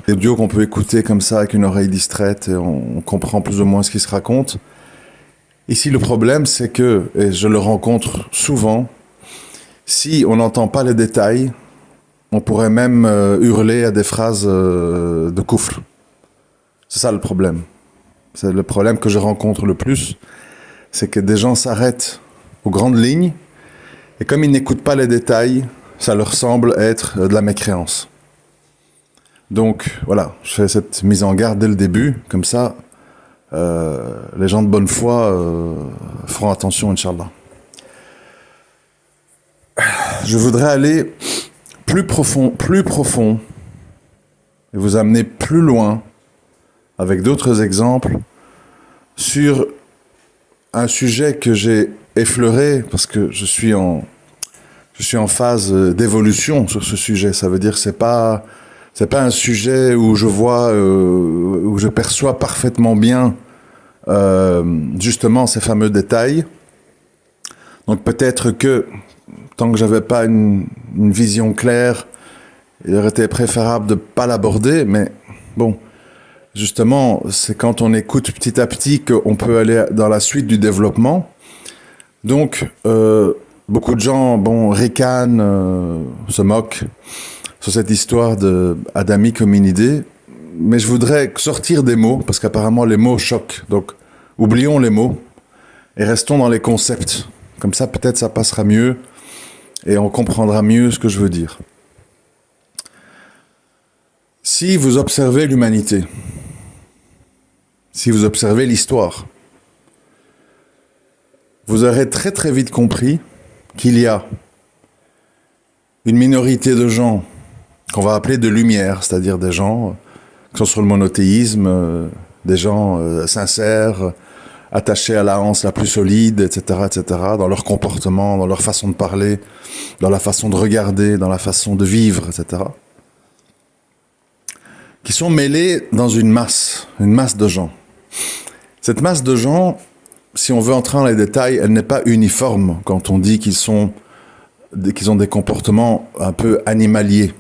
Des audios qu'on peut écouter comme ça avec une oreille distraite et on comprend plus ou moins ce qui se raconte. Ici, le problème, c'est que, et je le rencontre souvent, si on n'entend pas les détails, on pourrait même hurler à des phrases de kufr. C'est ça le problème. C'est le problème que je rencontre le plus, c'est que des gens s'arrêtent aux grandes lignes et comme ils n'écoutent pas les détails, ça leur semble être de la mécréance. Donc voilà, je fais cette mise en garde dès le début, comme ça les gens de bonne foi feront attention, Inch'Allah. Je voudrais aller plus profond, et vous amener plus loin, avec d'autres exemples, sur un sujet que j'ai effleuré, parce que je suis en phase d'évolution sur ce sujet. Ça veut dire que c'est pas un sujet où je vois, où je perçois parfaitement bien justement ces fameux détails. Donc peut-être que tant que j'avais pas une vision claire, il aurait été préférable de pas l'aborder, mais bon, justement, c'est quand on écoute petit à petit qu'on peut aller dans la suite du développement. Donc, beaucoup de gens, ricanent, se moquent sur cette histoire de adamique hominidé, mais je voudrais sortir des mots, parce qu'apparemment les mots choquent. Donc, oublions les mots et restons dans les concepts. Comme ça, peut-être ça passera mieux et on comprendra mieux ce que je veux dire. Si vous observez l'humanité, si vous observez l'histoire, vous aurez très très vite compris qu'il y a une minorité de gens qu'on va appeler de lumière, c'est-à-dire des gens qui sont sur le monothéisme, des gens sincères, attachés à la hanse la plus solide, etc., dans leur comportement, dans leur façon de parler, dans la façon de regarder, dans la façon de vivre, etc., qui sont mêlés dans une masse de gens. Cette masse de gens, si on veut entrer dans les détails, elle n'est pas uniforme quand on dit qu'ils ont des comportements un peu animaliers.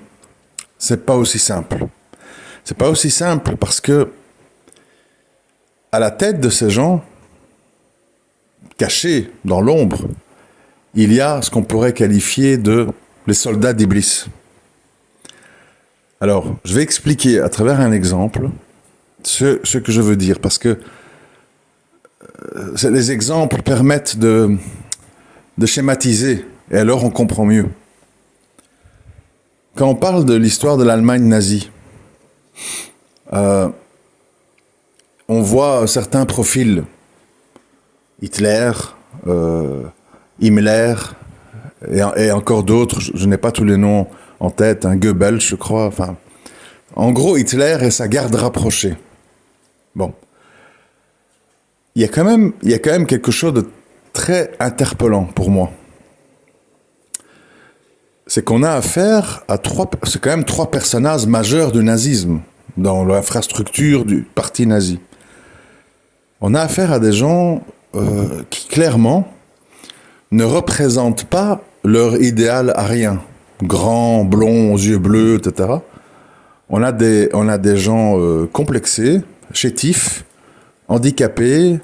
C'est pas aussi simple. C'est pas aussi simple parce que à la tête de ces gens, cachés dans l'ombre, il y a ce qu'on pourrait qualifier de les soldats d'Iblis. Alors, je vais expliquer à travers un exemple ce que je veux dire, parce que les exemples permettent de schématiser, et alors on comprend mieux. Quand on parle de l'histoire de l'Allemagne nazie, on voit certains profils. Hitler, Himmler, et encore d'autres, je n'ai pas tous les noms en tête, Goebbels, je crois. Enfin, en gros, Hitler et sa garde rapprochée. Bon. Il y a quand même quelque chose de très interpellant pour moi. C'est qu'on a affaire à c'est quand même trois personnages majeurs du nazisme dans l'infrastructure du parti nazi. On a affaire à des gens qui clairement ne représentent pas leur idéal arien. Grands, blonds, aux yeux bleus, etc. On a des gens complexés, chétifs, handicapés,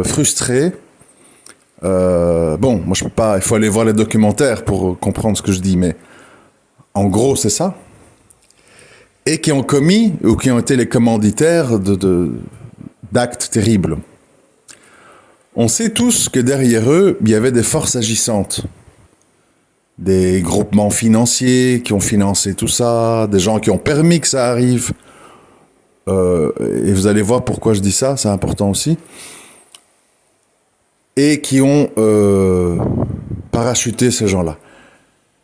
frustrés. Moi je peux pas, il faut aller voir les documentaires pour comprendre ce que je dis, mais en gros c'est ça. Et qui ont commis, ou qui ont été les commanditaires d'actes terribles. On sait tous que derrière eux, il y avait des forces agissantes. Des groupements financiers qui ont financé tout ça, des gens qui ont permis que ça arrive. Et vous allez voir pourquoi je dis ça, c'est important aussi. Et qui ont parachuté ces gens-là.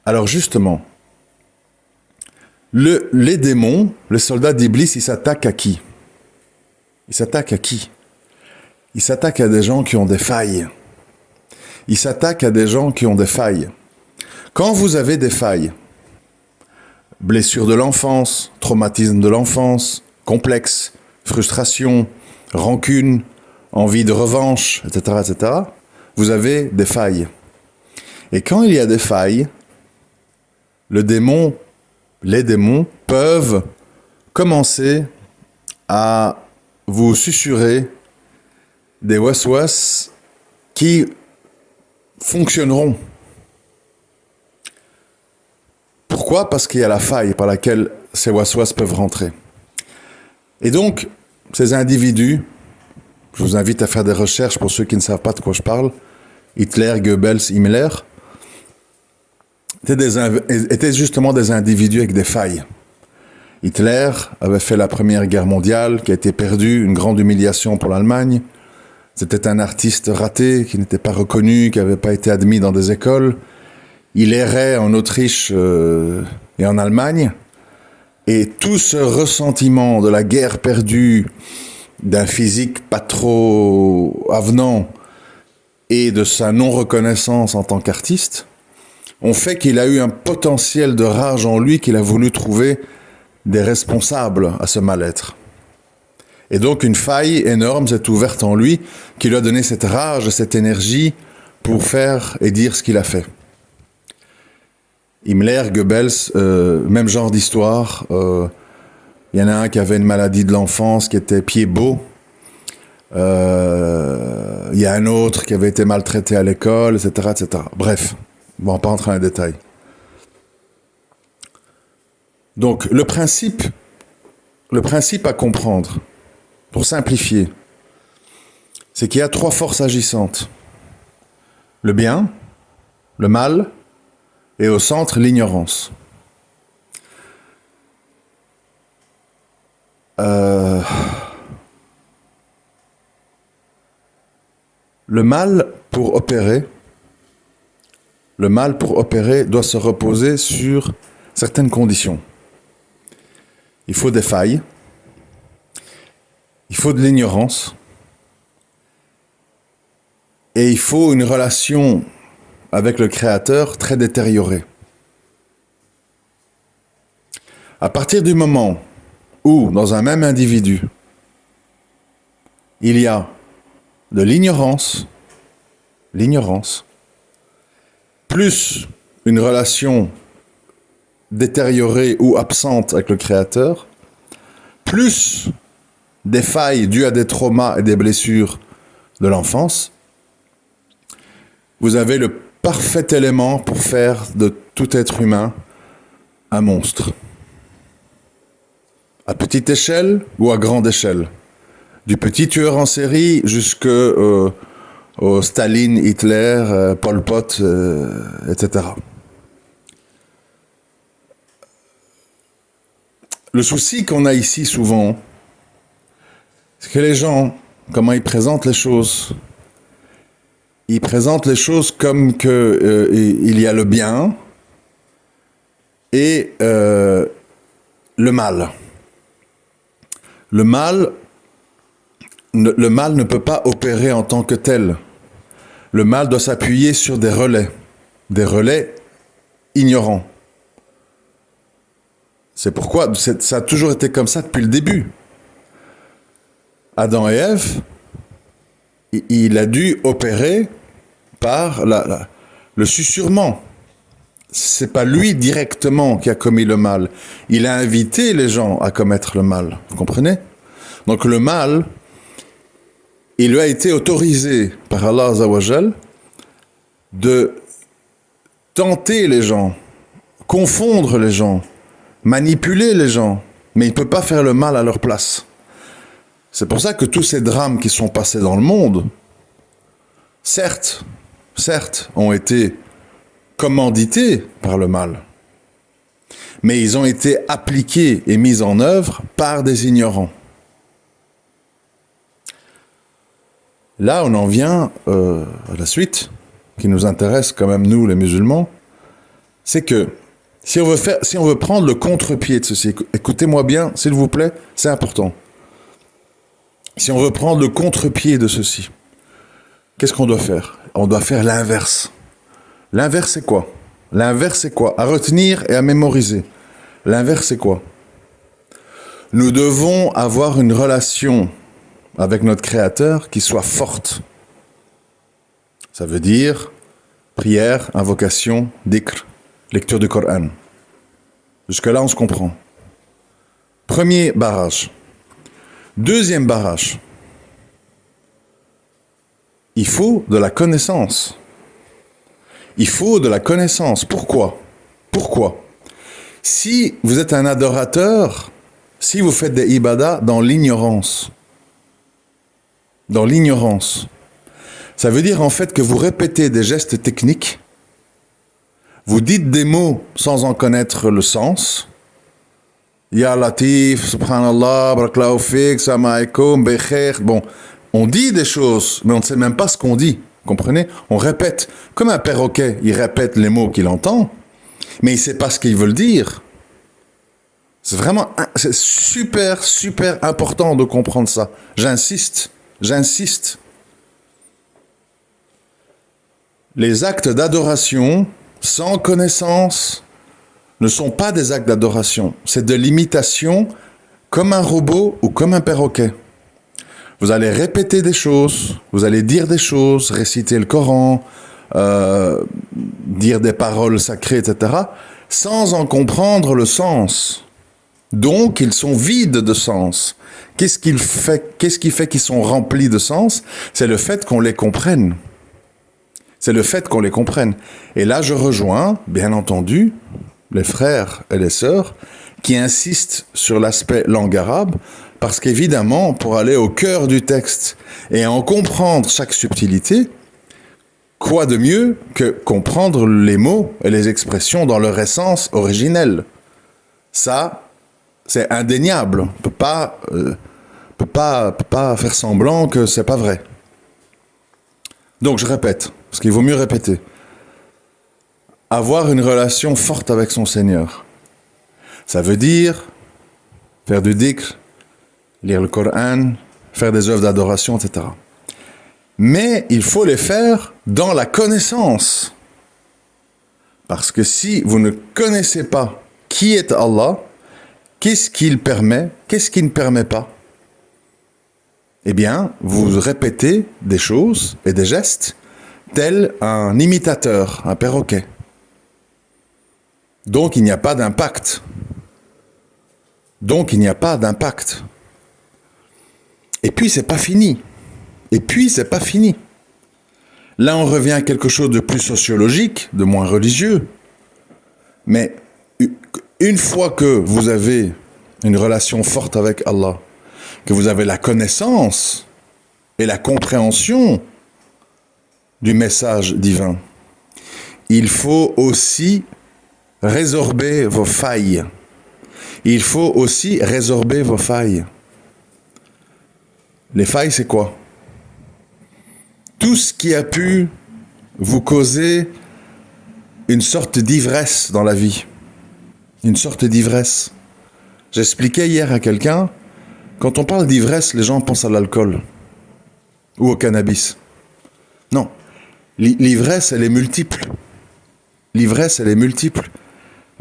Alors justement, les démons, les soldats d'Iblis, ils s'attaquent à qui ? Ils s'attaquent à qui ? Ils s'attaquent à des gens qui ont des failles. Ils s'attaquent à des gens qui ont des failles. Quand vous avez des failles, blessures de l'enfance, traumatisme de l'enfance, complexe, frustration, rancune, envie de revanche, etc., vous avez des failles. Et quand il y a des failles, le démon les démons peuvent commencer à vous susurrer des waswas qui fonctionneront. Pourquoi? Parce qu'il y a la faille par laquelle ces waswas peuvent rentrer. Et donc, ces individus, je vous invite à faire des recherches pour ceux qui ne savent pas de quoi je parle, Hitler, Goebbels, Himmler, étaient justement des individus avec des failles. Hitler avait fait la Première Guerre mondiale, qui a été perdue, une grande humiliation pour l'Allemagne. C'était un artiste raté, qui n'était pas reconnu, qui n'avait pas été admis dans des écoles. Il errait en Autriche et en Allemagne. Et tout ce ressentiment de la guerre perdue, d'un physique pas trop avenant et de sa non-reconnaissance en tant qu'artiste, ont fait qu'il a eu un potentiel de rage en lui qu'il a voulu trouver des responsables à ce mal-être. Et donc une faille énorme s'est ouverte en lui qui lui a donné cette rage, cette énergie pour faire et dire ce qu'il a fait. Himmler, Goebbels, même genre d'histoire. Il y en a un qui avait une maladie de l'enfance qui était pied-beau. Il y a un autre qui avait été maltraité à l'école, etc., etc. Bref, on va pas entrer dans les détails. Donc, le principe à comprendre, pour simplifier, c'est qu'il y a 3 forces agissantes. Le bien, le mal, et au centre, l'ignorance. Le mal pour opérer doit se reposer sur certaines conditions. Il faut des failles, il faut de l'ignorance, et il faut une relation avec le Créateur très détériorée. À partir du moment où, dans un même individu, il y a de l'ignorance, plus une relation détériorée ou absente avec le Créateur, plus des failles dues à des traumas et des blessures de l'enfance, vous avez le parfait élément pour faire de tout être humain un monstre. À petite échelle ou à grande échelle. Du petit tueur en série jusqu'au Staline, Hitler, Pol Pot, etc. Le souci qu'on a ici souvent, c'est que les gens, comment ils présentent les choses, ils présentent les choses comme il y a le bien et le mal. Le mal ne peut pas opérer en tant que tel. Le mal doit s'appuyer sur des relais ignorants. C'est pourquoi ça a toujours été comme ça depuis le début. Adam et Ève, il a dû opérer par le susurrement. C'est pas lui directement qui a commis le mal. Il a invité les gens à commettre le mal. Vous comprenez? Donc le mal, il lui a été autorisé par Allah Azzawajal de tenter les gens, confondre les gens, manipuler les gens, mais il ne peut pas faire le mal à leur place. C'est pour ça que tous ces drames qui sont passés dans le monde, certes, ont été commandités par le mal, mais ils ont été appliqués et mis en œuvre par des ignorants. Là, on en vient à la suite, qui nous intéresse quand même, nous, les musulmans, c'est que si on veut prendre le contre-pied de ceci, écoutez-moi bien, s'il vous plaît, c'est important. Si on veut prendre le contre-pied de ceci, qu'est-ce qu'on doit faire? On doit faire l'inverse. L'inverse, c'est quoi? L'inverse, c'est quoi? À retenir et à mémoriser. L'inverse, c'est quoi? Nous devons avoir une relation avec notre Créateur qui soit forte. Ça veut dire prière, invocation, dhikr, lecture du Coran. Jusque-là, on se comprend. Premier barrage. Deuxième barrage. Il faut de la connaissance. Il faut de la connaissance. Pourquoi? Pourquoi? Si vous êtes un adorateur, si vous faites des ibadas dans l'ignorance, ça veut dire en fait que vous répétez des gestes techniques, vous dites des mots sans en connaître le sens. Ya Latif, Subhanallah, Barakallahu Fik, Samaïkoum, Bekher. Bon, on dit des choses, mais on ne sait même pas ce qu'on dit. Comprenez? On répète. Comme un perroquet, il répète les mots qu'il entend, mais il ne sait pas ce qu'ils veulent dire. C'est super, super important de comprendre ça. J'insiste. Les actes d'adoration sans connaissance ne sont pas des actes d'adoration. C'est de l'imitation comme un robot ou comme un perroquet. Vous allez répéter des choses, vous allez dire des choses, réciter le Coran, dire des paroles sacrées, etc., sans en comprendre le sens. Donc, ils sont vides de sens. Qu'est-ce qui fait qu'ils sont remplis de sens? C'est le fait qu'on les comprenne. Et là, je rejoins, bien entendu, les frères et les sœurs qui insistent sur l'aspect langue arabe, parce qu'évidemment, pour aller au cœur du texte et en comprendre chaque subtilité, quoi de mieux que comprendre les mots et les expressions dans leur essence originelle? Ça, c'est indéniable. On peut pas faire semblant que c'est pas vrai. Donc je répète, parce qu'il vaut mieux répéter. Avoir une relation forte avec son Seigneur. Ça veut dire faire du dhikr, lire le Coran, faire des œuvres d'adoration, etc. Mais il faut les faire dans la connaissance. Parce que si vous ne connaissez pas qui est Allah, qu'est-ce qu'il permet, qu'est-ce qu'il ne permet pas, eh bien, vous répétez des choses et des gestes tel un imitateur, un perroquet. Donc, il n'y a pas d'impact. Et puis, c'est pas fini. Là, on revient à quelque chose de plus sociologique, de moins religieux. Mais une fois que vous avez une relation forte avec Allah, que vous avez la connaissance et la compréhension du message divin, il faut aussi résorber vos failles. Les failles, c'est quoi? Tout ce qui a pu vous causer une sorte d'ivresse dans la vie. J'expliquais hier à quelqu'un, quand on parle d'ivresse, les gens pensent à l'alcool ou au cannabis. Non, l'ivresse, elle est multiple.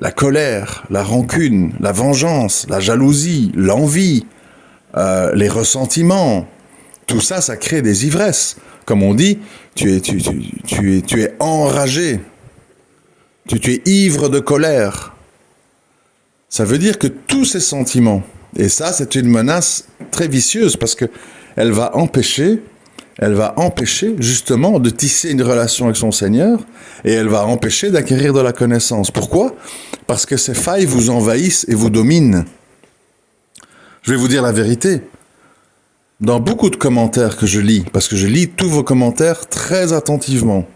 La colère, la rancune, la vengeance, la jalousie, l'envie, les ressentiments, tout ça, ça crée des ivresses. Comme on dit, tu es enragé, tu es ivre de colère. Ça veut dire que tous ces sentiments, et ça, c'est une menace très vicieuse parce que elle va empêcher justement de tisser une relation avec son Seigneur et elle va empêcher d'acquérir de la connaissance. Pourquoi? Parce que ces failles vous envahissent et vous dominent. Je vais vous dire la vérité. Dans beaucoup de commentaires que je lis, parce que je lis tous vos commentaires très attentivement,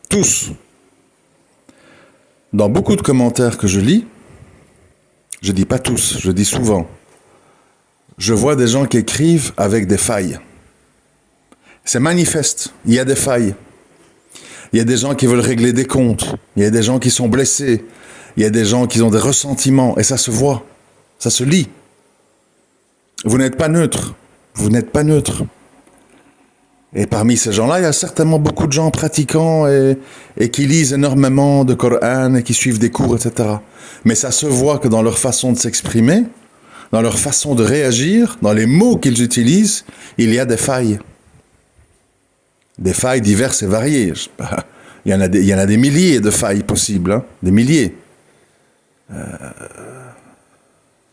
tous. Dans beaucoup de commentaires que je lis, je dis pas tous, je dis souvent, je vois des gens qui écrivent avec des failles. C'est manifeste, il y a des failles. Il y a des gens qui veulent régler des comptes, il y a des gens qui sont blessés, il y a des gens qui ont des ressentiments, et ça se voit, ça se lit. Vous n'êtes pas neutre. Et parmi ces gens-là, il y a certainement beaucoup de gens pratiquants et qui lisent énormément de Coran et qui suivent des cours, etc. Mais ça se voit que dans leur façon de s'exprimer, dans leur façon de réagir, dans les mots qu'ils utilisent, il y a des failles. Des failles diverses et variées. Il y en a des milliers de failles possibles, hein, des milliers.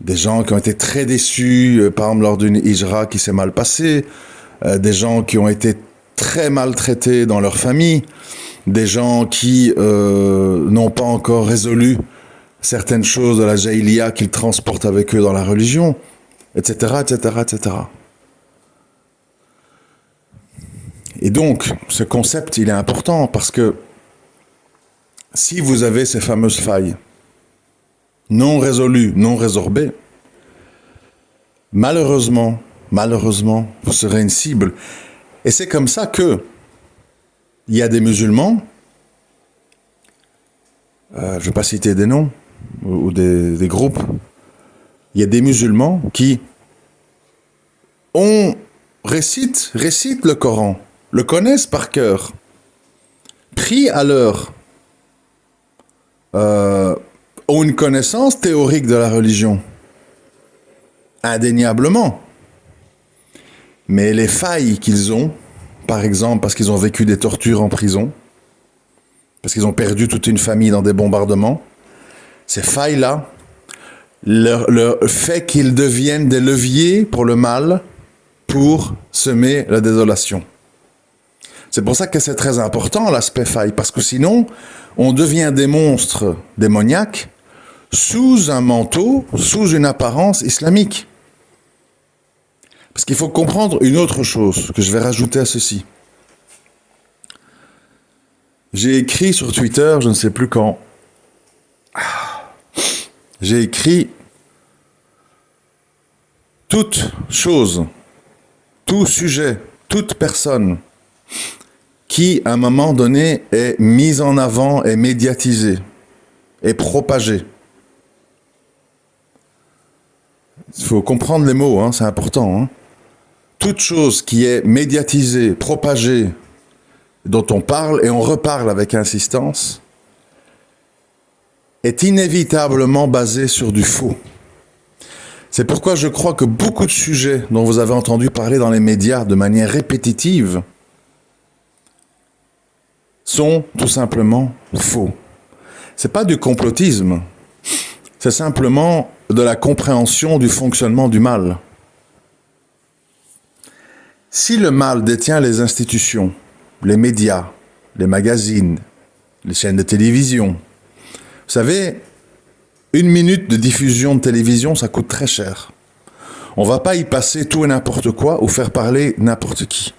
des gens qui ont été très déçus, par exemple lors d'une hijra qui s'est mal passée, des gens qui ont été très maltraités dans leur famille, des gens qui n'ont pas encore résolu certaines choses de la jaïlia qu'ils transportent avec eux dans la religion, etc., etc., etc. Et donc, ce concept, il est important parce que si vous avez ces fameuses failles non résolues, non résorbées, malheureusement, vous serez une cible. Et c'est comme ça que il y a des musulmans, je ne vais pas citer des noms ou des groupes, il y a des musulmans qui récitent le Coran, le connaissent par cœur, prient à l'heure, ont une connaissance théorique de la religion, indéniablement. Mais les failles qu'ils ont, par exemple parce qu'ils ont vécu des tortures en prison, parce qu'ils ont perdu toute une famille dans des bombardements, ces failles-là leur fait qu'ils deviennent des leviers pour le mal, pour semer la désolation. C'est pour ça que c'est très important l'aspect faille, parce que sinon, on devient des monstres démoniaques sous un manteau, sous une apparence islamique. Parce qu'il faut comprendre une autre chose que je vais rajouter à ceci. J'ai écrit sur Twitter, je ne sais plus quand, j'ai écrit toute chose, tout sujet, toute personne qui, à un moment donné, est mise en avant, est médiatisée, est propagée. Il faut comprendre les mots, c'est important. Toute chose qui est médiatisée, propagée, dont on parle et on reparle avec insistance, est inévitablement basée sur du faux. C'est pourquoi je crois que beaucoup de sujets dont vous avez entendu parler dans les médias de manière répétitive sont tout simplement faux. C'est pas du complotisme, c'est simplement de la compréhension du fonctionnement du mal. Si le mal détient les institutions, les médias, les magazines, les chaînes de télévision, vous savez, 1 minute de diffusion de télévision, ça coûte très cher. On ne va pas y passer tout et n'importe quoi ou faire parler n'importe qui.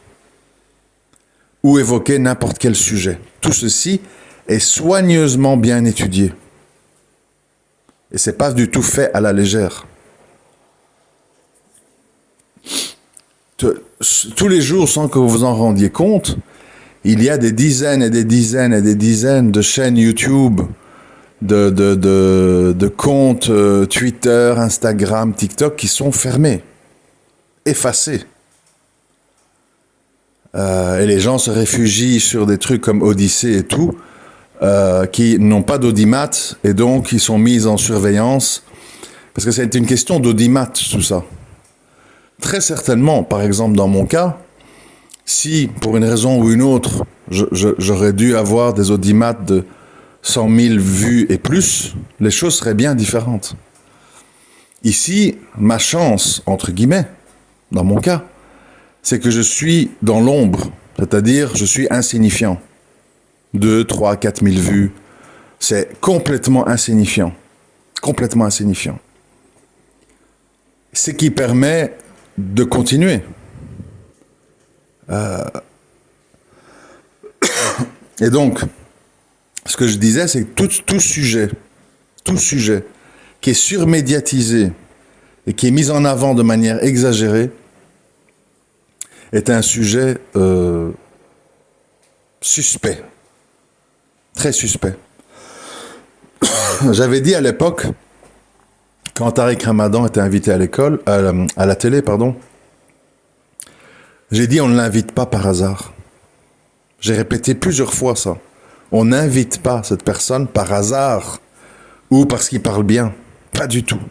Ou évoquer n'importe quel sujet. Tout ceci est soigneusement bien étudié. Et ce n'est pas du tout fait à la légère. Tous les jours, sans que vous vous en rendiez compte, il y a des dizaines et des dizaines et des dizaines de chaînes YouTube, de comptes Twitter, Instagram, TikTok qui sont fermés, effacés. Et les gens se réfugient sur des trucs comme Odyssée et tout, qui n'ont pas d'audimat et donc ils sont mis en surveillance. Parce que c'est une question d'audimat, tout ça. Très certainement, par exemple dans mon cas, si pour une raison ou une autre, j'aurais dû avoir des audimats de 100 000 vues et plus, les choses seraient bien différentes. Ici, ma chance, entre guillemets, dans mon cas, c'est que je suis dans l'ombre, c'est-à-dire je suis insignifiant. 2, 3, 4 000 vues, c'est complètement insignifiant. Complètement insignifiant. Ce qui permet de continuer. Et donc, ce que je disais, c'est que tout sujet qui est surmédiatisé et qui est mis en avant de manière exagérée est un sujet suspect, très suspect. J'avais dit à l'époque, quand Tariq Ramadan était invité à l'école, à la télé, pardon, j'ai dit on ne l'invite pas par hasard. J'ai répété plusieurs fois ça. On n'invite pas cette personne par hasard ou parce qu'il parle bien. Pas du tout.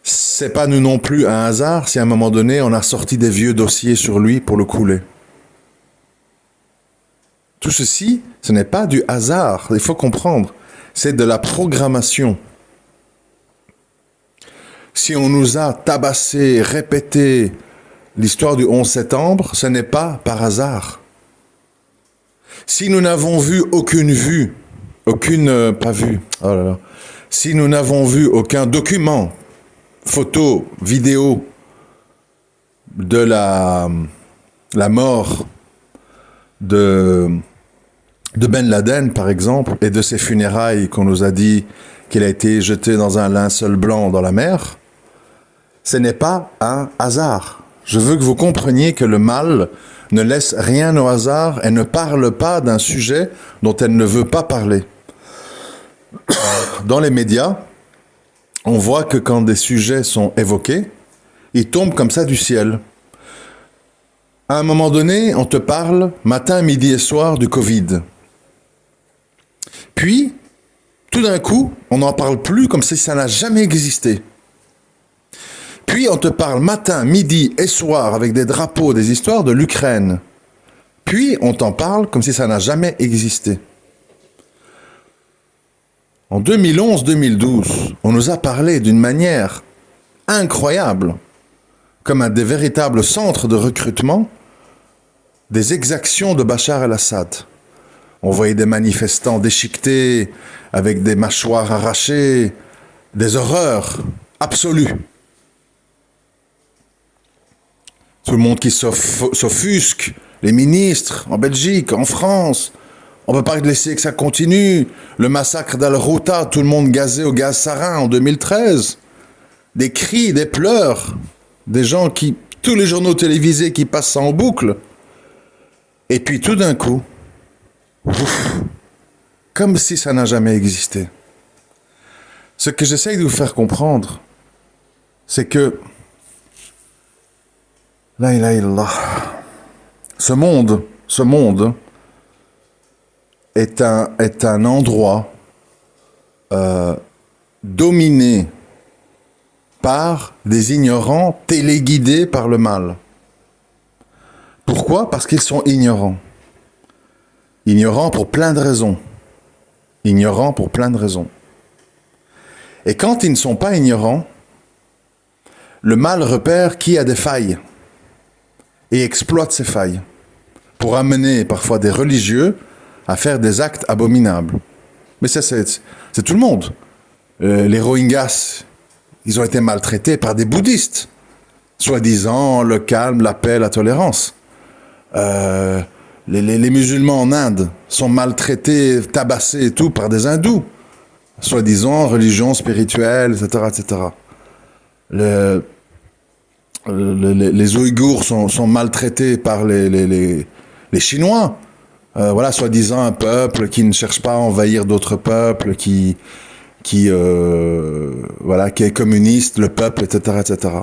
C'est pas nous non plus un hasard si à un moment donné on a sorti des vieux dossiers sur lui pour le couler. Tout ceci, ce n'est pas du hasard. Il faut comprendre. C'est de la programmation. Si on nous a tabassé, répété l'histoire du 11 septembre, ce n'est pas par hasard. Si nous n'avons vu si nous n'avons vu aucun document, photo, vidéo de la mort de Ben Laden, par exemple, et de ses funérailles qu'on nous a dit qu'il a été jeté dans un linceul blanc dans la mer, ce n'est pas un hasard. Je veux que vous compreniez que le mal ne laisse rien au hasard et ne parle pas d'un sujet dont elle ne veut pas parler. Dans les médias, on voit que quand des sujets sont évoqués, ils tombent comme ça du ciel. À un moment donné, on te parle matin, midi et soir du Covid. Puis, tout d'un coup, on n'en parle plus comme si ça n'a jamais existé. Puis, on te parle matin, midi et soir avec des drapeaux, des histoires de l'Ukraine. Puis, on t'en parle comme si ça n'a jamais existé. En 2011-2012, on nous a parlé d'une manière incroyable, comme un des véritables centres de recrutement, des exactions de Bachar el-Assad. On voyait des manifestants déchiquetés, avec des mâchoires arrachées, des horreurs absolues. Tout le monde qui s'offusque, les ministres en Belgique, en France. On ne peut pas laisser que ça continue. Le massacre d'Al-Ghouta, tout le monde gazé au gaz sarin en 2013. Des cris, des pleurs, des gens qui, tous les journaux télévisés qui passent ça en boucle. Et puis tout d'un coup, comme si ça n'a jamais existé. Ce que j'essaye de vous faire comprendre, c'est que la ilaha illallah, ce monde est un endroit dominé par des ignorants téléguidés par le mal. Pourquoi ? Parce qu'ils sont ignorants. Ignorants pour plein de raisons. Ignorants pour plein de raisons. Et quand ils ne sont pas ignorants, le mal repère qui a des failles et exploite ces failles pour amener parfois des religieux à faire des actes abominables. Mais ça, c'est tout le monde. Les Rohingyas, ils ont été maltraités par des bouddhistes, soi-disant le calme, la paix, la tolérance. Les musulmans en Inde sont maltraités, tabassés et tout par des hindous, soi-disant religion spirituelle, etc., etc. Les Ouïghours sont maltraités par les Chinois, voilà, soi-disant un peuple qui ne cherche pas à envahir d'autres peuples, qui est communiste, le peuple, etc., etc.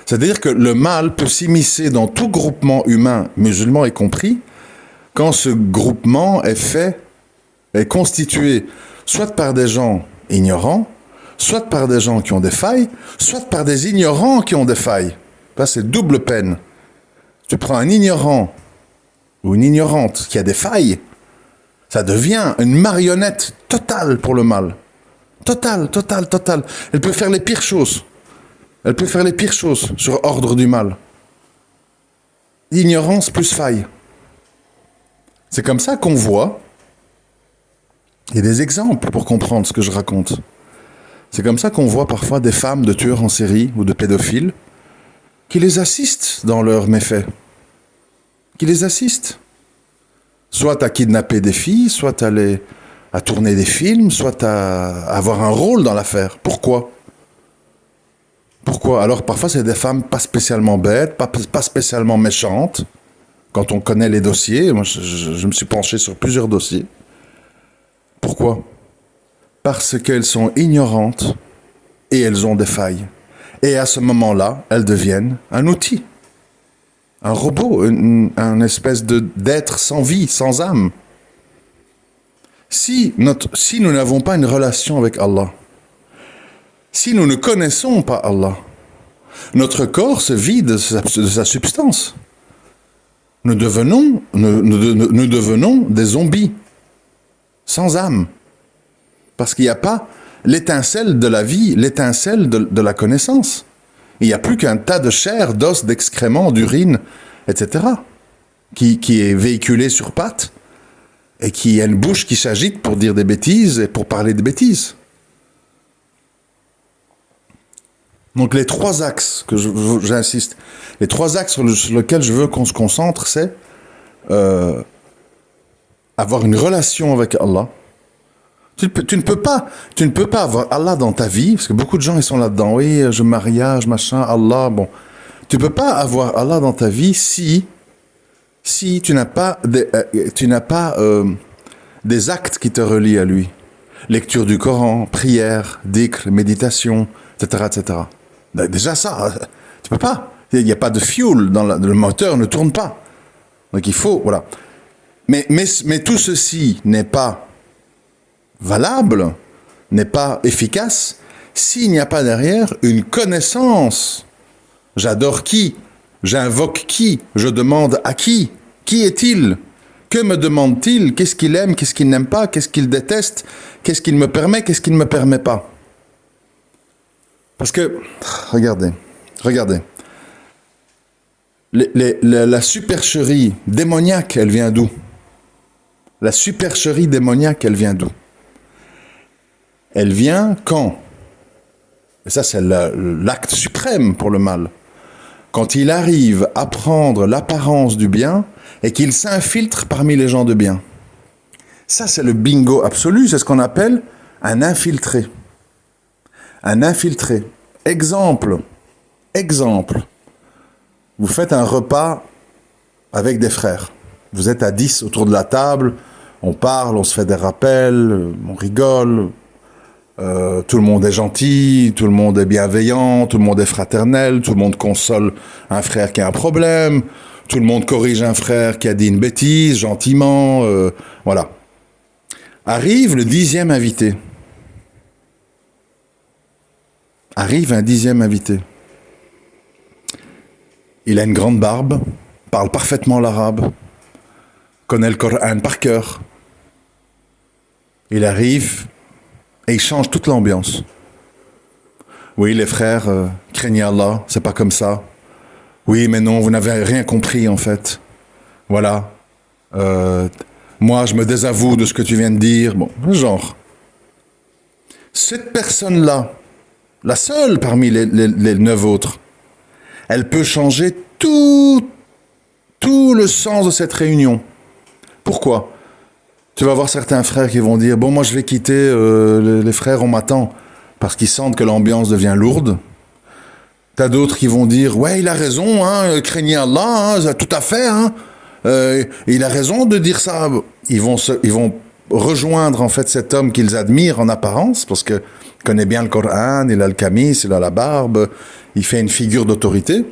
C'est-à-dire que le mal peut s'immiscer dans tout groupement humain, musulman y compris, quand ce groupement est constitué soit par des gens ignorants, soit par des gens qui ont des failles, soit par des ignorants qui ont des failles. Ça, c'est double peine. Tu prends un ignorant ou une ignorante qui a des failles, ça devient une marionnette totale pour le mal. Totale. Elle peut faire les pires choses. Elle peut faire les pires choses sur ordre du mal. Ignorance plus faille. C'est comme ça qu'on voit, il y a des exemples pour comprendre ce que je raconte. C'est comme ça qu'on voit parfois des femmes de tueurs en série ou de pédophiles qui les assistent dans leurs méfaits. Qui les assistent. Soit à kidnapper des filles, soit à tourner des films, soit à avoir un rôle dans l'affaire. Pourquoi ? Alors parfois c'est des femmes pas spécialement bêtes, pas spécialement méchantes. Quand on connaît les dossiers, moi je me suis penché sur plusieurs dossiers. Pourquoi ? Parce qu'elles sont ignorantes et elles ont des failles. Et à ce moment-là, elles deviennent un outil, un robot, un espèce d'être sans vie, sans âme. Si nous n'avons pas une relation avec Allah, si nous ne connaissons pas Allah, notre corps se vide de sa substance. Nous devenons des zombies, sans âme. Parce qu'il n'y a pas l'étincelle de la vie, l'étincelle de la connaissance. Il n'y a plus qu'un tas de chair, d'os, d'excréments, d'urine, etc., qui est véhiculé sur pattes et qui a une bouche qui s'agite pour dire des bêtises et pour parler de bêtises. Donc les trois axes que j'insiste, les trois axes sur lesquels je veux qu'on se concentre, c'est avoir une relation avec Allah. Tu ne peux pas avoir Allah dans ta vie, parce que beaucoup de gens ils sont là-dedans. Oui, mariage, machin, Allah, bon. Tu ne peux pas avoir Allah dans ta vie si tu n'as pas des actes qui te relient à lui. Lecture du Coran, prière, dhikr, méditation, etc., etc. Déjà ça, tu peux pas. Il n'y a pas de fuel, le moteur ne tourne pas. Donc il faut, voilà. Mais tout ceci n'est pas valable, n'est pas efficace, s'il n'y a pas derrière une connaissance. J'adore qui? J'invoque qui? Je demande à qui? Qui est-il? Que me demande-t-il? Qu'est-ce qu'il aime? Qu'est-ce qu'il n'aime pas? Qu'est-ce qu'il déteste? Qu'est-ce qu'il me permet? Qu'est-ce qu'il ne me permet pas? Parce que, regardez. La supercherie démoniaque, elle vient d'où? La supercherie démoniaque, elle vient d'où? Elle vient quand? Et ça, c'est l'acte suprême pour le mal. Quand il arrive à prendre l'apparence du bien et qu'il s'infiltre parmi les gens de bien. Ça, c'est le bingo absolu, c'est ce qu'on appelle un infiltré. Un infiltré. Exemple. Vous faites un repas avec des frères. Vous êtes à 10 autour de la table, on parle, on se fait des rappels, on rigole, tout le monde est gentil, tout le monde est bienveillant, tout le monde est fraternel, tout le monde console un frère qui a un problème, tout le monde corrige un frère qui a dit une bêtise, gentiment, voilà. Arrive le 10e invité. Arrive un 10e invité. Il a une grande barbe, parle parfaitement l'arabe, connaît le Coran par cœur. Il arrive et il change toute l'ambiance. Oui, les frères, craignez Allah, c'est pas comme ça. Oui, mais non, vous n'avez rien compris en fait. Voilà. Moi, je me désavoue de ce que tu viens de dire. Bon, genre. Cette personne-là, la seule parmi les 9 autres, elle peut changer tout le sens de cette réunion. Pourquoi? Tu vas voir certains frères qui vont dire « Bon, moi, je vais quitter, les frères, on m'attend. » Parce qu'ils sentent que l'ambiance devient lourde. T'as d'autres qui vont dire « Ouais, il a raison, hein, craignez Allah, hein, tout à fait, hein. Il a raison de dire ça. » Ils vont rejoindre, en fait, cet homme qu'ils admirent en apparence, parce qu'il connaît bien le Coran, il a le kamis, il a la barbe, il fait une figure d'autorité.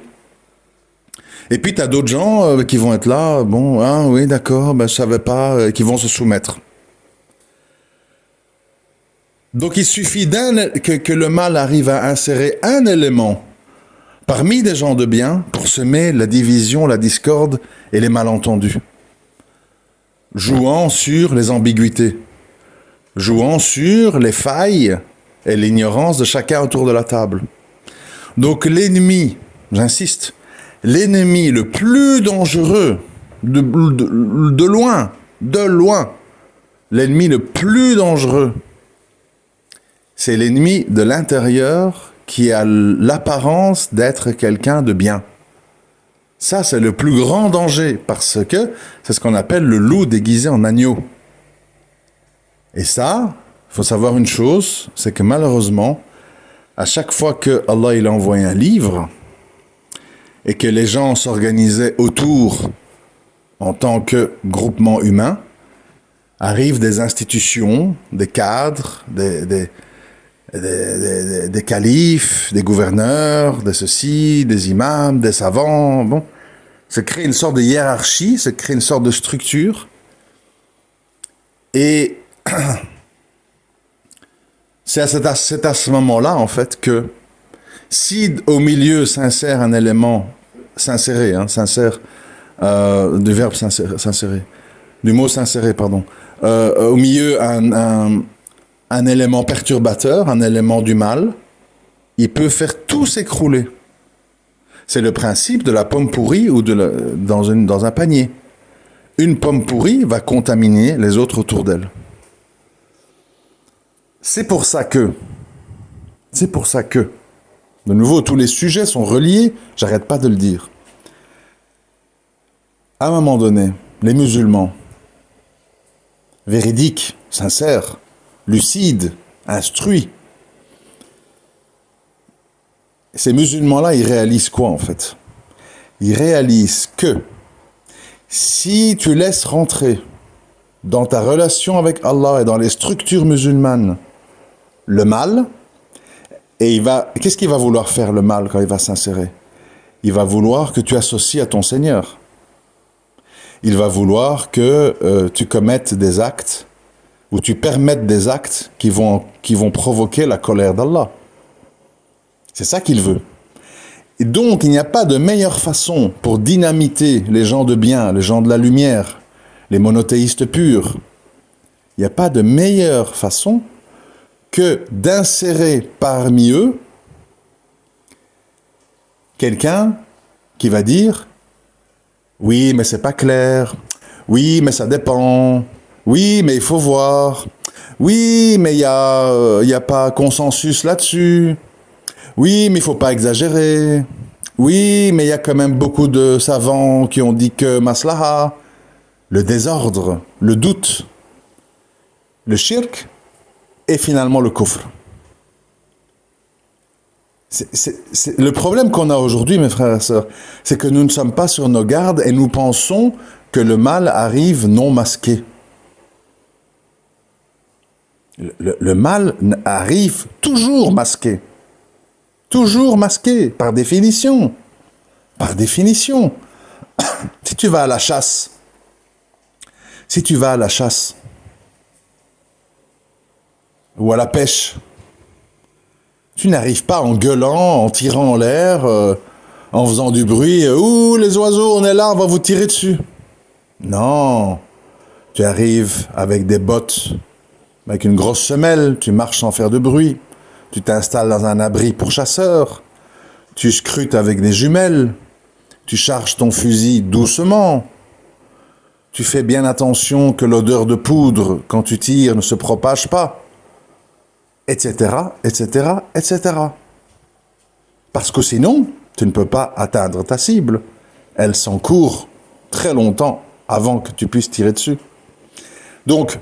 Et puis, tu as d'autres gens qui vont être là, bon, ah oui, d'accord, ben, je savais pas, qui vont se soumettre. Donc, il suffit que le mal arrive à insérer un élément parmi des gens de bien pour semer la division, la discorde et les malentendus. Jouant sur les ambiguïtés, jouant sur les failles et l'ignorance de chacun autour de la table. Donc, l'ennemi, j'insiste, l'ennemi le plus dangereux, de loin, l'ennemi le plus dangereux, c'est l'ennemi de l'intérieur qui a l'apparence d'être quelqu'un de bien. Ça, c'est le plus grand danger, parce que c'est ce qu'on appelle le loup déguisé en agneau. Et ça, il faut savoir une chose, c'est que malheureusement, à chaque fois que Allah il a envoyé un livre, et que les gens s'organisaient autour en tant que groupement humain, arrivent des institutions, des cadres, des califes, des gouverneurs, de ceci, des imams, des savants, bon. Se crée une sorte de hiérarchie, se crée une sorte de structure. Et c'est à ce moment-là, en fait, que si au milieu s'insère un élément, s'insérer, du verbe s'insérer, du mot s'insérer, pardon, au milieu un un élément perturbateur, un élément du mal, il peut faire tout s'écrouler. C'est le principe de la pomme pourrie ou dans un panier. Une pomme pourrie va contaminer les autres autour d'elle. C'est pour ça que, de nouveau, tous les sujets sont reliés, j'arrête pas de le dire. À un moment donné, les musulmans, véridiques, sincères, lucides, instruits, ces musulmans-là, ils réalisent quoi en fait? Ils réalisent que si tu laisses rentrer dans ta relation avec Allah et dans les structures musulmanes le mal, et qu'est-ce qu'il va vouloir faire le mal quand il va s'insérer? Il va vouloir que tu associes à ton Seigneur. Il va vouloir que tu commettes des actes ou tu permettes des actes qui vont provoquer la colère d'Allah. C'est ça qu'il veut. Et donc, il n'y a pas de meilleure façon pour dynamiter les gens de bien, les gens de la lumière, les monothéistes purs. Il n'y a pas de meilleure façon que d'insérer parmi eux quelqu'un qui va dire « Oui, mais c'est pas clair. Oui, mais ça dépend. Oui, mais il faut voir. Oui, mais il y a pas consensus là-dessus. Oui, mais il faut pas exagérer. Oui, mais il y a quand même beaucoup de savants qui ont dit que maslaha, le désordre, le doute, le shirk et finalement le kufr. » Le problème qu'on a aujourd'hui, mes frères et sœurs, c'est que nous ne sommes pas sur nos gardes et nous pensons que le mal arrive non masqué. Le mal arrive toujours masqué. Toujours masqué, par définition. Par définition. Si tu vas à la chasse, ou à la pêche, tu n'arrives pas en gueulant, en tirant en l'air, en faisant du bruit. « Ouh, les oiseaux, on est là, on va vous tirer dessus. » Non, tu arrives avec des bottes, avec une grosse semelle, tu marches sans faire de bruit. Tu t'installes dans un abri pour chasseurs, tu scrutes avec des jumelles, tu charges ton fusil doucement, tu fais bien attention que l'odeur de poudre, quand tu tires, ne se propage pas, etc., etc., etc. Parce que sinon, tu ne peux pas atteindre ta cible. Elle s'encourt très longtemps avant que tu puisses tirer dessus. Donc,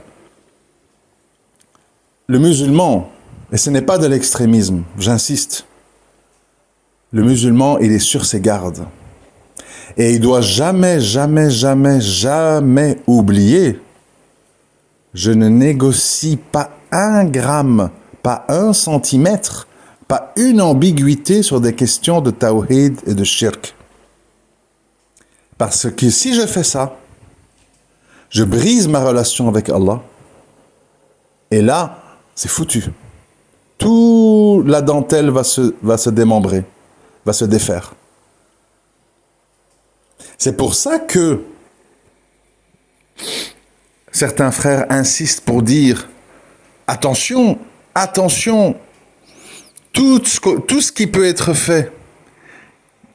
le musulman, et ce n'est pas de l'extrémisme, j'insiste. Le musulman, il est sur ses gardes. Et il doit jamais, jamais, jamais, jamais oublier, je ne négocie pas un gramme, pas un centimètre, pas une ambiguïté sur des questions de tawhid et de shirk. Parce que si je fais ça, je brise ma relation avec Allah, et là, c'est foutu. Toute la dentelle va se démembrer, va se défaire. C'est pour ça que certains frères insistent pour dire attention, attention, tout ce qui peut être fait,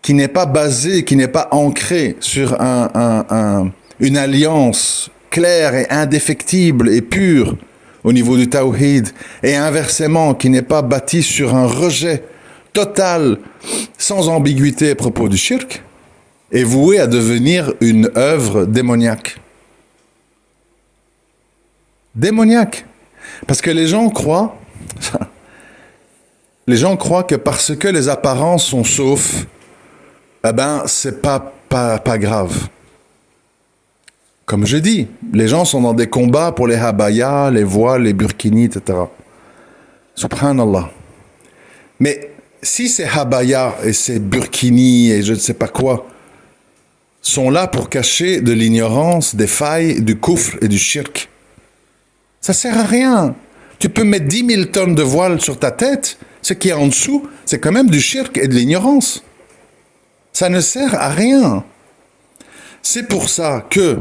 qui n'est pas basé, qui n'est pas ancré sur une alliance claire et indéfectible et pure au niveau du tawhid, et inversement, qui n'est pas bâti sur un rejet total, sans ambiguïté à propos du shirk, est voué à devenir une œuvre démoniaque. Démoniaque. Parce que les gens croient que parce que les apparences sont saufs, eh ben, c'est pas grave. Comme je dis, les gens sont dans des combats pour les habayas, les voiles, les burkinis, etc. Subhanallah. Mais si ces habayas et ces burkinis et je ne sais pas quoi sont là pour cacher de l'ignorance, des failles, du kufr et du shirk, ça sert à rien. Tu peux mettre 10 000 tonnes de voile sur ta tête, ce qui est en dessous, c'est quand même du shirk et de l'ignorance. Ça ne sert à rien. C'est pour ça que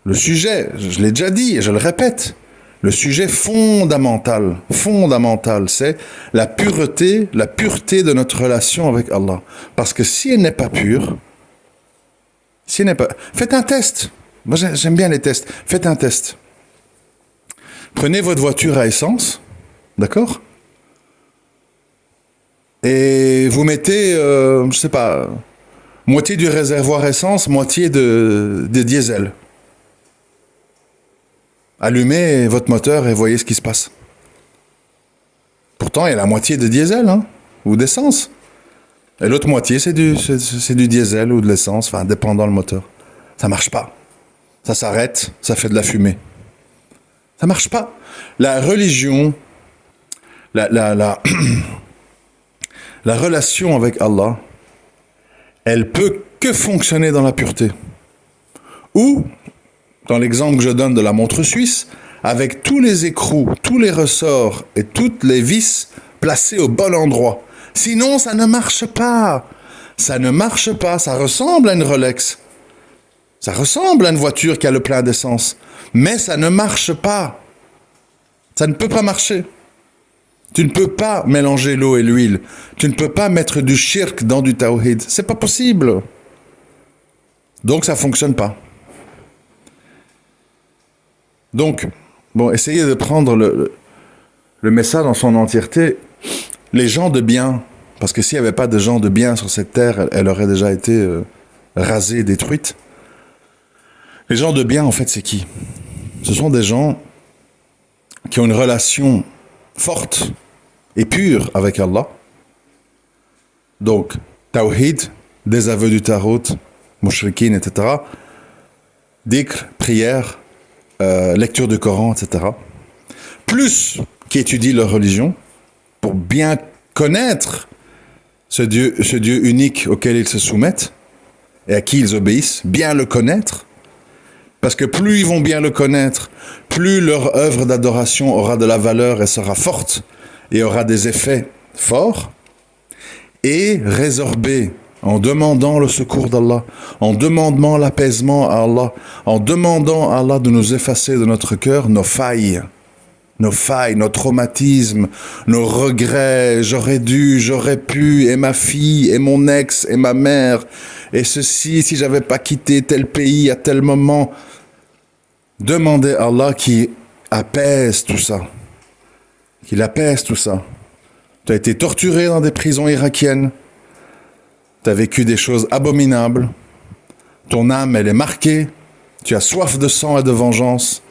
le sujet, je l'ai déjà dit et je le répète, Le sujet fondamental, c'est la pureté de notre relation avec Allah. Parce que si elle n'est pas pure, faites un test. Moi, j'aime bien les tests. Faites un test. Prenez votre voiture à essence, d'accord ? Et vous mettez, je sais pas, moitié du réservoir essence, moitié de diesel. Allumez votre moteur et voyez ce qui se passe. Pourtant, il y a la moitié de diesel, hein, ou d'essence. Et l'autre moitié, c'est du diesel ou de l'essence, enfin, dépendant le moteur. Ça marche pas. Ça s'arrête, ça fait de la fumée. Ça marche pas. La religion, la relation avec Allah, elle peut que fonctionner dans la pureté. Ou, dans l'exemple que je donne de la montre suisse, avec tous les écrous, tous les ressorts et toutes les vis placées au bon endroit. Sinon, ça ne marche pas. Ça ne marche pas. Ça ressemble à une Rolex. Ça ressemble à une voiture qui a le plein d'essence. Mais ça ne marche pas. Ça ne peut pas marcher. Tu ne peux pas mélanger l'eau et l'huile. Tu ne peux pas mettre du shirk dans du tawhid. C'est pas possible. Donc ça fonctionne pas. Donc, bon, essayez de prendre le message dans son entièreté. Les gens de bien, parce que s'il n'y avait pas de gens de bien sur cette terre, elle aurait déjà été rasée, détruite. Les gens de bien, en fait, c'est qui ? Ce sont des gens qui ont une relation forte et pure avec Allah. Donc, tawhid, désaveu du tarot, mushrikin, etc. Dhikr, prière, lecture du Coran, etc. Plus qui étudient leur religion pour bien connaître ce Dieu unique auquel ils se soumettent et à qui ils obéissent, bien le connaître. Parce que plus ils vont bien le connaître, plus leur œuvre d'adoration aura de la valeur et sera forte et aura des effets forts. Et résorber en demandant le secours d'Allah, en demandant l'apaisement à Allah, en demandant à Allah de nous effacer de notre cœur nos failles, nos traumatismes, nos regrets, j'aurais dû, j'aurais pu, et ma fille, et mon ex, et ma mère, et ceci, si j'avais pas quitté tel pays à tel moment. Demandez à Allah qui apaise tout ça, qu'il apaise tout ça. Tu as été torturé dans des prisons irakiennes, tu as vécu des choses abominables, ton âme, elle est marquée, tu as soif de sang et de vengeance.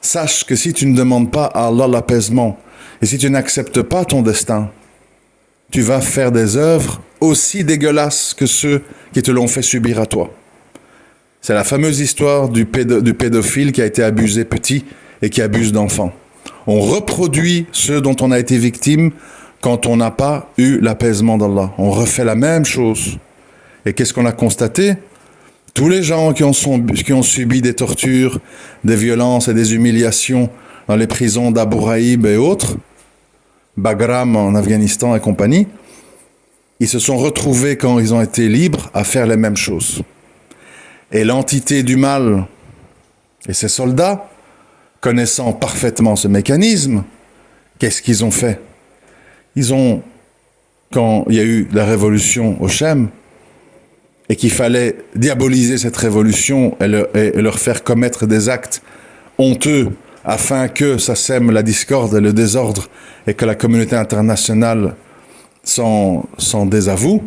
Sache que si tu ne demandes pas à Allah l'apaisement, et si tu n'acceptes pas ton destin, tu vas faire des œuvres aussi dégueulasses que ceux qui te l'ont fait subir à toi. C'est la fameuse histoire du pédophile qui a été abusé petit et qui abuse d'enfants. On reproduit ceux dont on a été victime quand on n'a pas eu l'apaisement d'Allah. On refait la même chose. Et qu'est-ce qu'on a constaté ? Tous les gens qui ont subi des tortures, des violences et des humiliations dans les prisons d'Abu Ghraib et autres, Bagram en Afghanistan et compagnie, ils se sont retrouvés quand ils ont été libres à faire les mêmes choses. Et l'entité du mal et ses soldats, connaissant parfaitement ce mécanisme, qu'est-ce qu'ils ont fait ? Quand il y a eu la révolution au Chem, et qu'il fallait diaboliser cette révolution et leur faire commettre des actes honteux afin que ça sème la discorde et le désordre et que la communauté internationale s'en désavoue,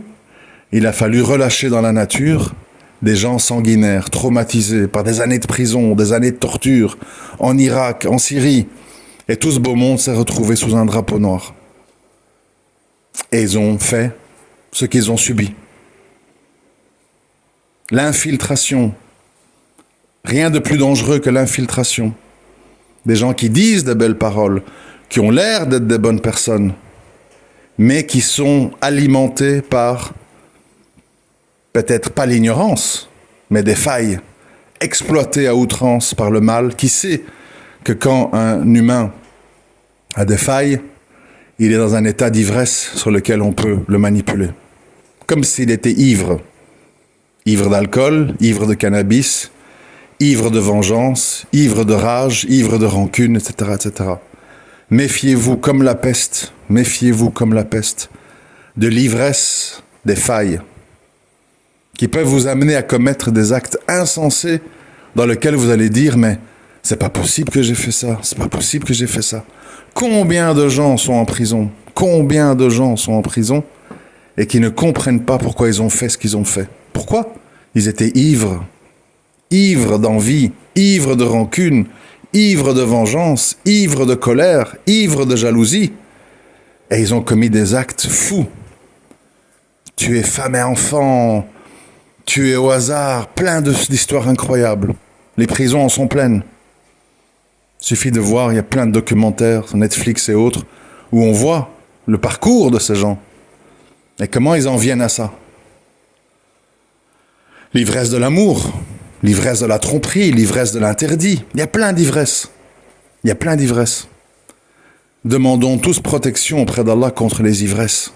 il a fallu relâcher dans la nature des gens sanguinaires, traumatisés par des années de prison, des années de torture, en Irak, en Syrie. Et tout ce beau monde s'est retrouvé sous un drapeau noir. Et ils ont fait ce qu'ils ont subi. L'infiltration. Rien de plus dangereux que l'infiltration. Des gens qui disent de belles paroles, qui ont l'air d'être des bonnes personnes, mais qui sont alimentés par, peut-être pas l'ignorance, mais des failles, exploités à outrance par le mal, qui sait que quand un humain a des failles, il est dans un état d'ivresse sur lequel on peut le manipuler. Comme s'il était ivre. Ivre d'alcool, ivre de cannabis, ivres de vengeance, ivres de rage, ivres de rancune, etc., etc. Méfiez-vous comme la peste, méfiez-vous comme la peste de l'ivresse des failles qui peuvent vous amener à commettre des actes insensés dans lesquels vous allez dire « mais c'est pas possible que j'ai fait ça, c'est pas possible que j'ai fait ça ». Combien de gens sont en prison? Combien de gens sont en prison et qui ne comprennent pas pourquoi ils ont fait ce qu'ils ont fait? Pourquoi? Ils étaient ivres, ivres d'envie, ivres de rancune, ivres de vengeance, ivres de colère, ivres de jalousie. Et ils ont commis des actes fous. Tuer femme et enfant, tuer au hasard, plein d'histoires incroyables. Les prisons en sont pleines. Il suffit de voir, il y a plein de documentaires sur Netflix et autres, où on voit le parcours de ces gens. Et comment ils en viennent à ça? L'ivresse de l'amour, l'ivresse de la tromperie, l'ivresse de l'interdit. Il y a plein d'ivresses. Il y a plein d'ivresses. Demandons tous protection auprès d'Allah contre les ivresses.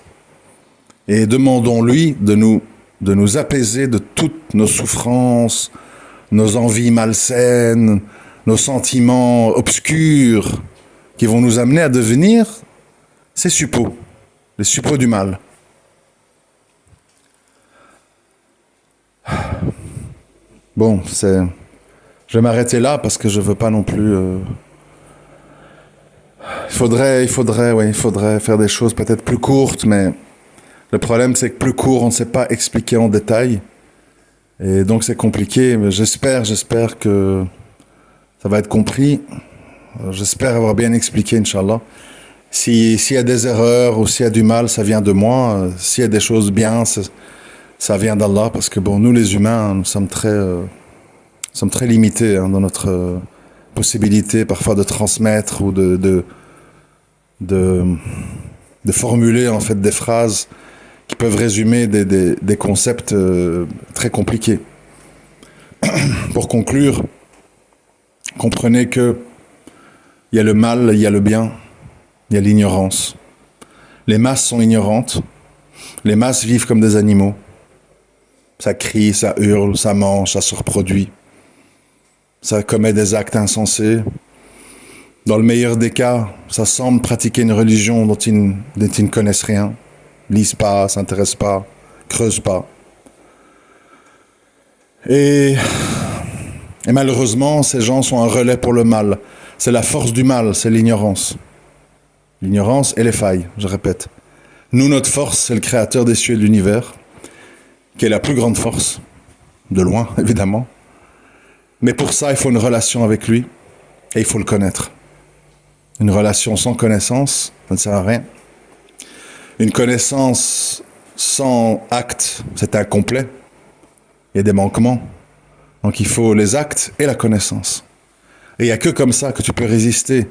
Et demandons-lui de nous apaiser de toutes nos souffrances, nos envies malsaines, nos sentiments obscurs qui vont nous amener à devenir ces suppôts, les suppôts du mal. Bon, je vais m'arrêter là parce que je veux pas non plus... Il faudrait faire des choses peut-être plus courtes, mais le problème c'est que plus court, on ne sait pas expliquer en détail. Et donc c'est compliqué, mais j'espère que ça va être compris. J'espère avoir bien expliqué, Inch'Allah. S'il y a des erreurs ou s'il y a du mal, ça vient de moi. S'il y a des choses bien, ça vient d'Allah. Parce que bon, nous les humains, nous sommes très limités dans notre possibilité parfois de transmettre ou de formuler en fait des phrases qui peuvent résumer des concepts très compliqués. Pour conclure, comprenez que il y a le mal, il y a le bien, il y a l'ignorance. Les masses sont ignorantes, les masses vivent comme des animaux. Ça crie, ça hurle, ça mange, ça se reproduit. Ça commet des actes insensés. Dans le meilleur des cas, ça semble pratiquer une religion dont ils ne connaissent rien, lisent pas, s'intéressent pas, creusent pas. Et malheureusement, ces gens sont un relais pour le mal. C'est la force du mal, c'est l'ignorance. L'ignorance et les failles, je répète. Nous, notre force, c'est le créateur des cieux et de l'univers, qui est la plus grande force, de loin, évidemment. Mais pour ça, il faut une relation avec lui, et il faut le connaître. Une relation sans connaissance, ça ne sert à rien. Une connaissance sans acte, c'est incomplet. Il y a des manquements. Donc il faut les actes et la connaissance. Et il n'y a que comme ça que tu peux résister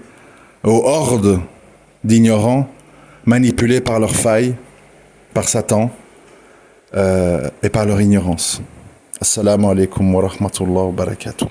aux hordes d'ignorants manipulés par leurs failles, par Satan et par leur ignorance. Assalamu alaikum wa rahmatullahi wa barakatuh.